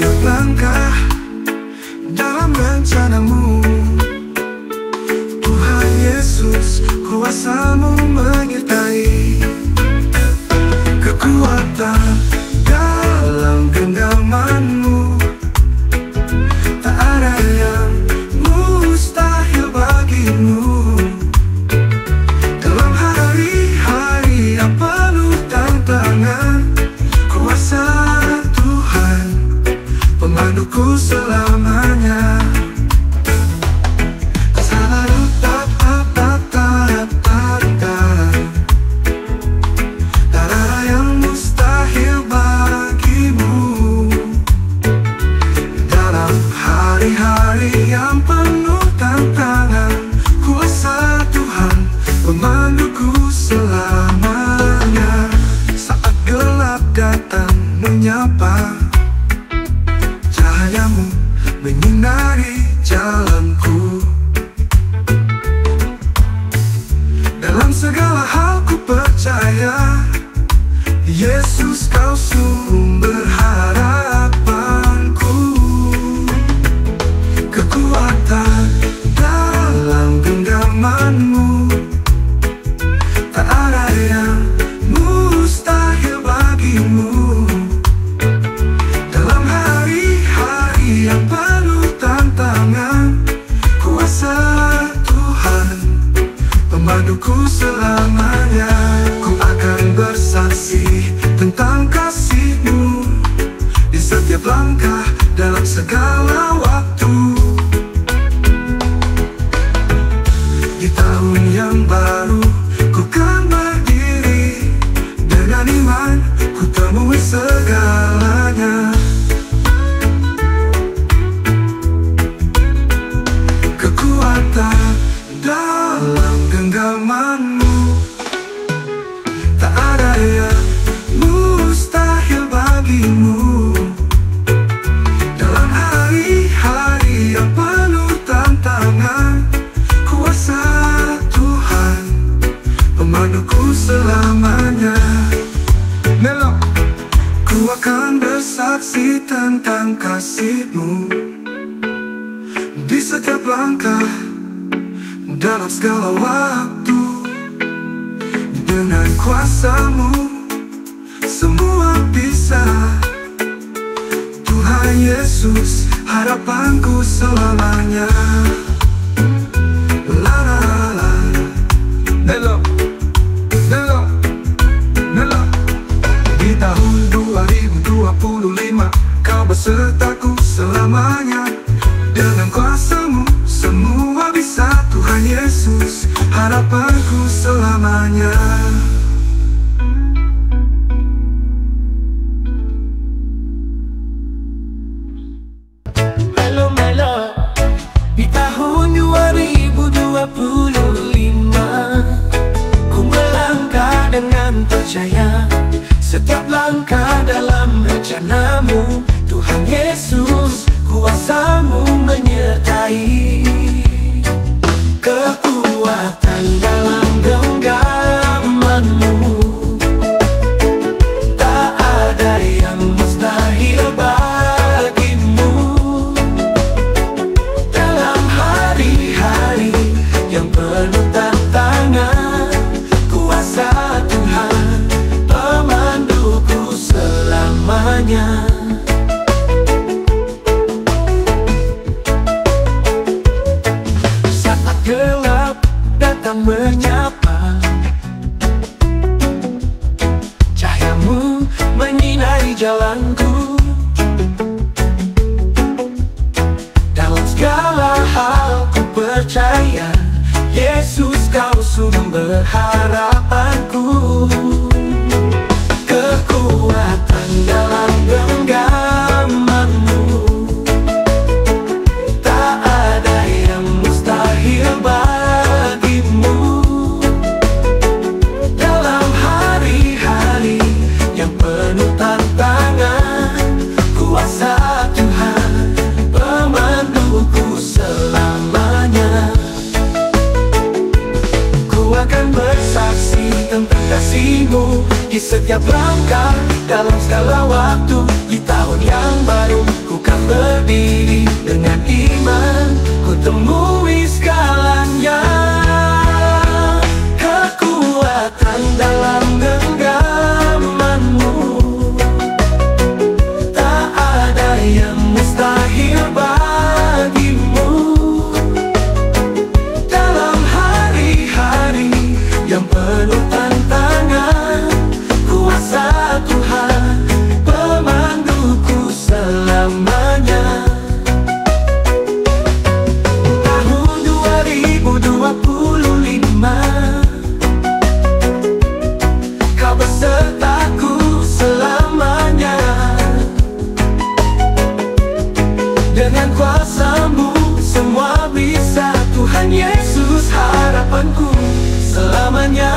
setiap langkah dalam rencanamu. Tuhan Yesus, kuasa-Mu menyertai, kekuatan dalam genggaman-Mu. Tak ada yang mustahil bagimu. Dalam hari-hari yang penuh tantangan, kuasa Tuhan pemanduku selamanya. Selalu tak ada yang mustahil bagimu. Dalam hari-hari yang penuh tantangan, kuasa Tuhan pemanduku selamanya. Saat gelap datang menyapa, cahayamu menyinari jalanku. Dalam segala hal ku percaya, Yesus kau sumber harapanku. Kekuatan dalam genggaman-Mu, tak ada yang mustahil bagimu. Dalam hari-hari yang penuh tantangan, kuasa Tuhan pemanduku selamanya. Ku akan bersaksi tentang kasih-Mu di setiap langkah dalam segala waktu. Di tahun yang baru ku kan berdiri dengan iman, ku temui segalanya. Kekuatan dalam genggaman-Mu, tak ada yang mustahil bagimu. Dalam hari-hari yang penuh tantangan, kuasa Tuhan pemanduku selamanya. Melo, ku akan bersaksi tentang kasih-Mu di setiap langkah dalam segala waktu. Dengan kuasa-Mu semua bisa. Tuhan Yesus, harapanku selamanya. La la la la, Nelo, Nelo, Nelo. Di tahun 2025 kau besertaku selamanya. Dengan kuasa-Mu semua bisa. Tuhan Yesus, harapanku selamanya. Melo-melo, di tahun 2025 ku melangkah dengan percaya. Setiap langkah dalam rencana-Mu, Tuhan Yesus, kuasa-Mu menyertai. Kekuatan dalam genggaman-Mu, tak ada yang mustahil bagimu. Dalam hari-hari yang penuh tantangan, kuasa Tuhan pemanduku selamanya. Gelap datang menyapa, cahayamu menyinari jalanku. Dalam segala hal ku percaya, Yesus kau sumber harapanku. Kekuatan dalam genggaman-Mu, tak ada yang mustahil bagimu. Dalam hari-hari yang penuh tantangan, kuasa Tuhan pemanduku selamanya. Ku akan bersaksi tentang kasih-Mu di setiap langkah dalam segala waktu. Di tahun yang baru ku tetap berdiri. Dengan iman ku temui segalanya. Kekuatan dalam genggamanmu, tak ada yang mustahil bagimu. Dalam hari-hari yang penuh tantangan, kuasa Tuhan pemanduku selamanya. Tahun 2025, Kau besertaku selamanya. Dengan kuasa-Mu semua bisa, Tuhan Yesus harapanku selamanya.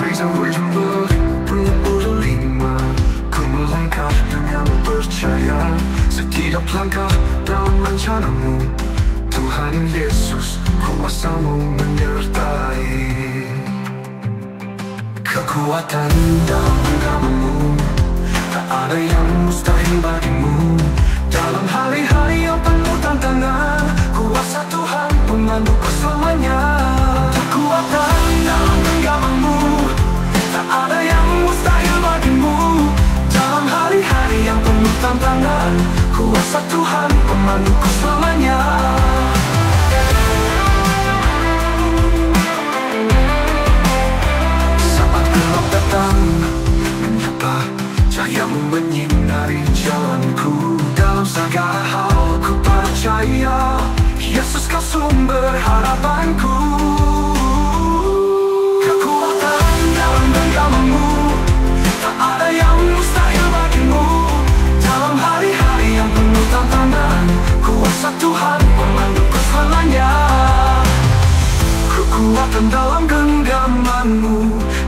Praise and worship Lord, 2025. Ku melangkah dengan percaya. Setiap langkah dalam rencana-Mu, Tuhan Yesus, kuasa-Mu menyertai. Kekuatan dalam genggaman-Mu, tak ada yang mustahil bagimu. Dalam hari-hari yang penuh tantangan, kuasa Tuhan pemanduku selamanya. Kekuatan dalam genggaman-Mu, tak ada yang mustahil bagimu. Dalam hari-hari yang penuh tantangan, kuasa Tuhan pemanduku selamanya. Saat gelap datang menyapa, cahaya-Mu menyinari jalanku. Dalam segala hal ku percaya, Yesus Kau sumber harapanku. Kekuatan dalam genggaman-Mu, tak ada yang mustahil bagimu. Dalam hari-hari yang penuh tantangan, kuasa Tuhan pemanduku selamanya. Kekuatan dalam genggaman-Mu,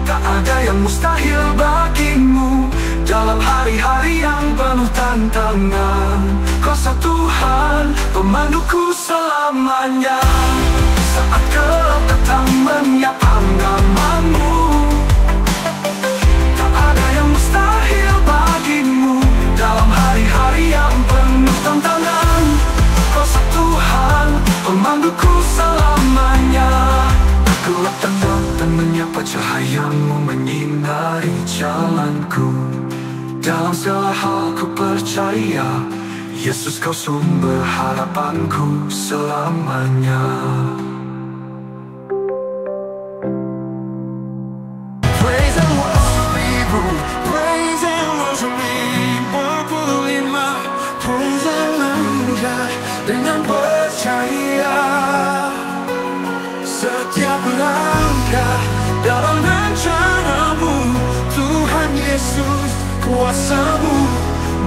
tak ada yang mustahil bagimu. Dalam hari-hari yang penuh tantangan, kuasa Tuhan pemanduku selamanya. Saat gelap datang menyapa genggaman-Mu, tak ada yang mustahil bagimu. Dalam hari-hari yang penuh tantangan, kuasa Tuhan pemanduku selamanya. Gelap datang dan menyapa, cahaya-Mu menyinari jalanku. Dalam segala hal ku percaya, Yesus Kau sumber harapanku selamanya. Praise and worship Ibu, praise and worship Ibu 25. Praise and melangkah dengan percaya. Setiap langkah dalam rencana-Mu, Tuhan Yesus, kuasa-Mu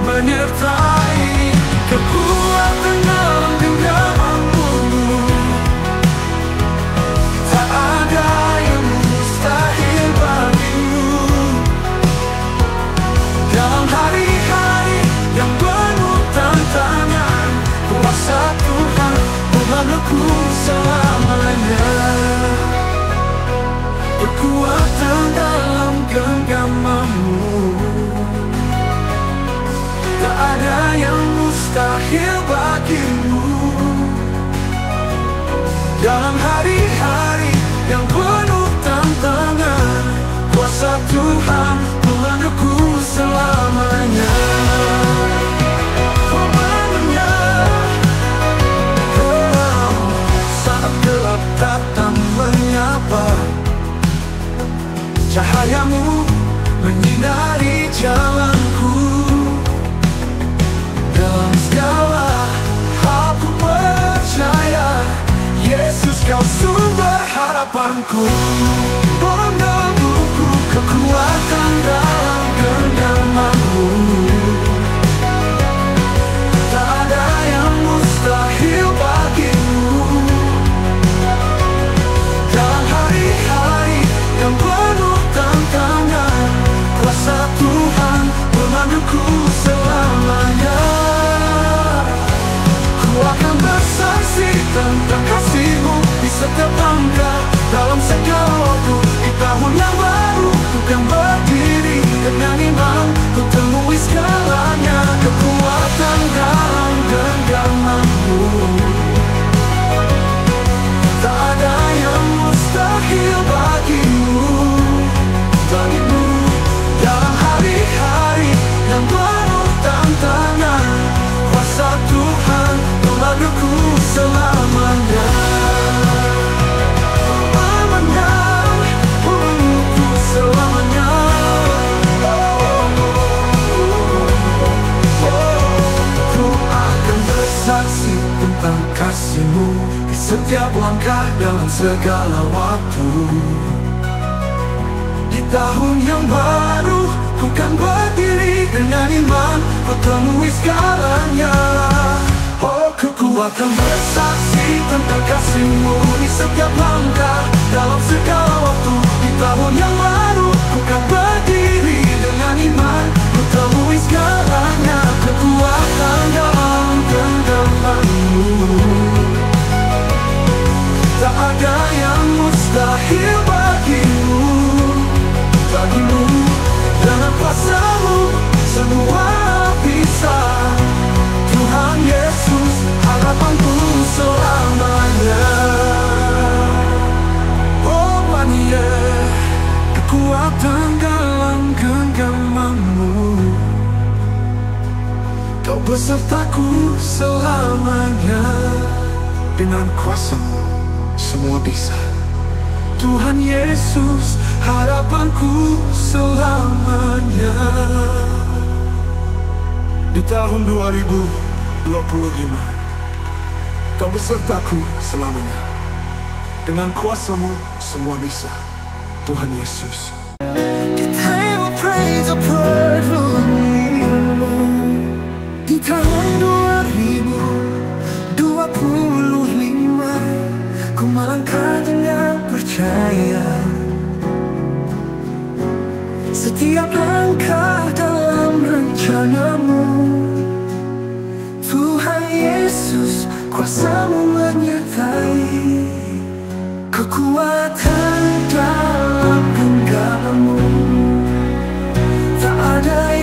menyertai. Kekuatan dalam genggaman-Mu, tak ada yang mustahil bagimu. Dalam hari-hari yang penuh tantangan, kuasa Tuhan memelukku selamanya. Kekuatan dalam genggaman-Mu, tak ada yang mustahil bagimu. Dalam hari-hari yang penuh tantangan, kuasa Tuhan memelukku selamanya. Selamanya. Saat gelap datang menyapa, cahaya-Mu menyinari jalanku. Dalam segala hal ku percaya, Yesus Kau sumber harapanku. Pemanduku, kekuatan dalam genggaman-Mu, tak ada yang mustahil bagimu. Dalam hari-hari yang penuh tantangan, kuasa Tuhan Tuhan pemanduku selamanya. Ku akan bersaksi tentang kasih-Mu di setiap langkah, dalam segala waktu. Di tahun yang baru ku kan berdiri dengan iman, ku temui segalanya, kekuatan dalam genggaman-Mu. Tak ada yang mustahil bagimu, bagimu. Dalam hari-hari yang penuh tantangan, kuasa Tuhan memanduku selamanya. Selamanya, selamanya. Ku akan bersaksi tentang kasih-Mu di setiap langkah, dalam segala waktu. Di tahun yang baru ku kan berdiri dengan iman, ku temui segalanya. Oh, ku akan bersaksi tentang kasih-Mu di setiap langkah, dalam segala waktu. Di tahun yang baru ku kan berdiri dengan iman, ku temui segalanya, kekuatan dalam genggaman-Mu. Tak ada yang mustahil bagimu, bagimu. Dengan kuasa-Mu semua bisa. Tuhan Yesus harapanku selamanya. Oh mania, kekuatan dalam genggaman-Mu. Kau besertaku selamanya. Dengan kuasa-Mu semua bisa. Tuhan Yesus harapanku selamanya. Di tahun 2025 Kau besertaku selamanya. Dengan kuasa-Mu semua bisa. Tuhan Yesus. Kita praise a purple di tahun 2025, ku melangkah dengan percaya. Setiap langkah dalam rencana-Mu, Tuhan Yesus, kuasa-Mu menyertai. Kekuatan dalam genggaman-Mu, tak ada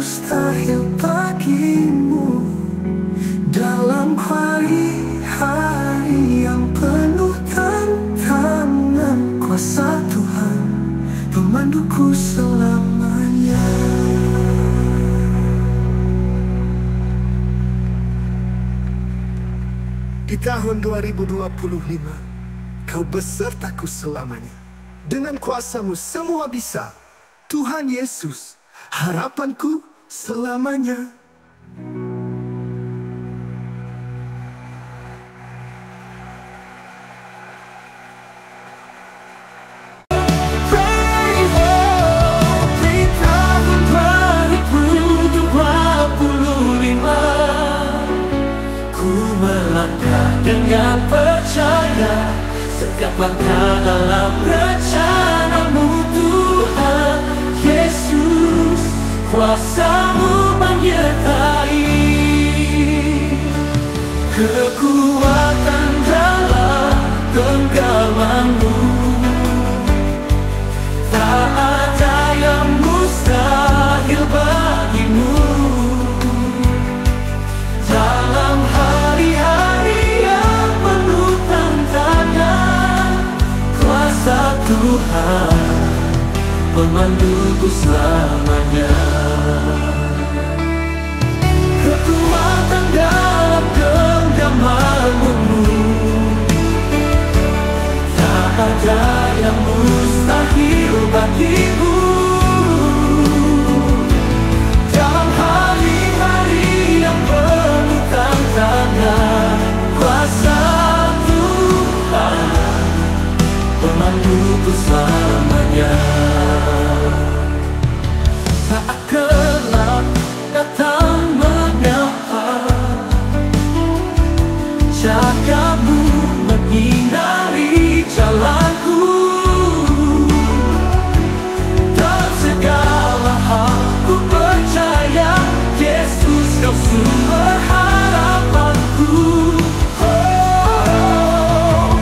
mustahil bagimu. Dalam hari-hari yang penuh tantangan, kuasa Tuhan pemanduku selamanya. Di tahun 2025, kau besertaku selamanya. Dengan kuasamu semua bisa, Tuhan Yesus, harapanku selamanya. Dengan percaya, setiap langkah dalam rencana-Mu Tuhan Yesus, kuasa-Mu menyertai. Kekuatan dalam genggaman-Mu, tak ada yang mustahil bagimu. Dalam hari-hari yang penuh tantangan, kuasa Tuhan pemanduku selamanya. Kekuatan dalam genggaman-Mu, tak ada yang mustahil bagimu. Dalam hari-hari yang penuh tantangan, kuasa Tuhan pemanduku selamanya. Saat gelap datang menyapa, jaga-Mu menyinari jalanku. Dan segala hal ku percaya, Yesus Kau sumber harapanku.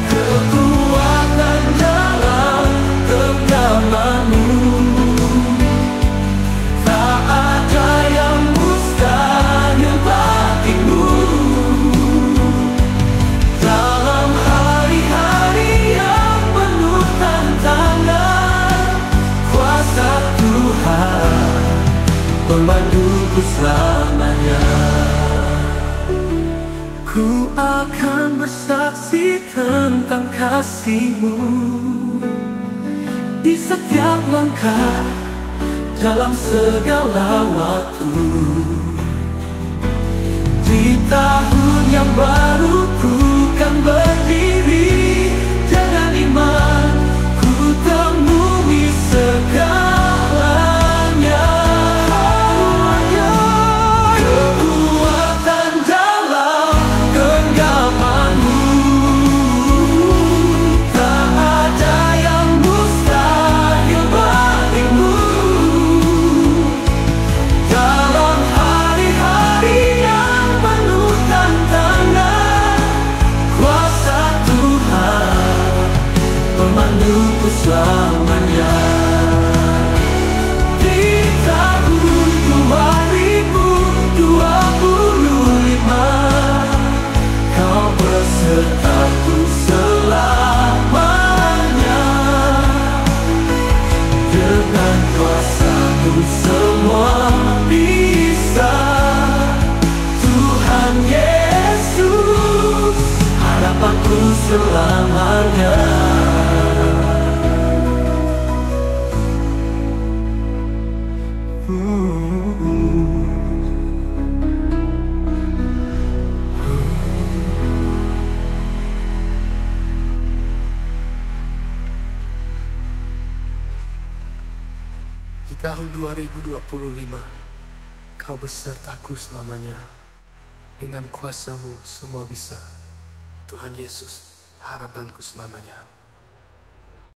Kekuatan dalam genggaman-Mu, tak ada yang mustahil bagimu. Dalam hari-hari yang penuh tantangan, kuasa Tuhan pemanduku selamanya. Ku akan bersaksi tentang kasih-Mu di setiap langkah, dalam segala waktu. Di tahun yang baru ku kan berdiri dengan iman, ku temui segalanya. Kekuatan dalam genggaman-Mu, tak ada yang mustahil bagimu. Dalam hari-hari yang penuh tantangan, kuasa Tuhan pemanduku selamanya. Di tahun 2025, Kau besertaku selamanya. Dengan kuasa-Mu semua bisa, Tuhan Yesus, harapanku selamanya. Di tahun 2025, Kau besertaku selamanya. Dengan kuasa-Mu semua bisa, Tuhan Yesus, harapanku selamanya.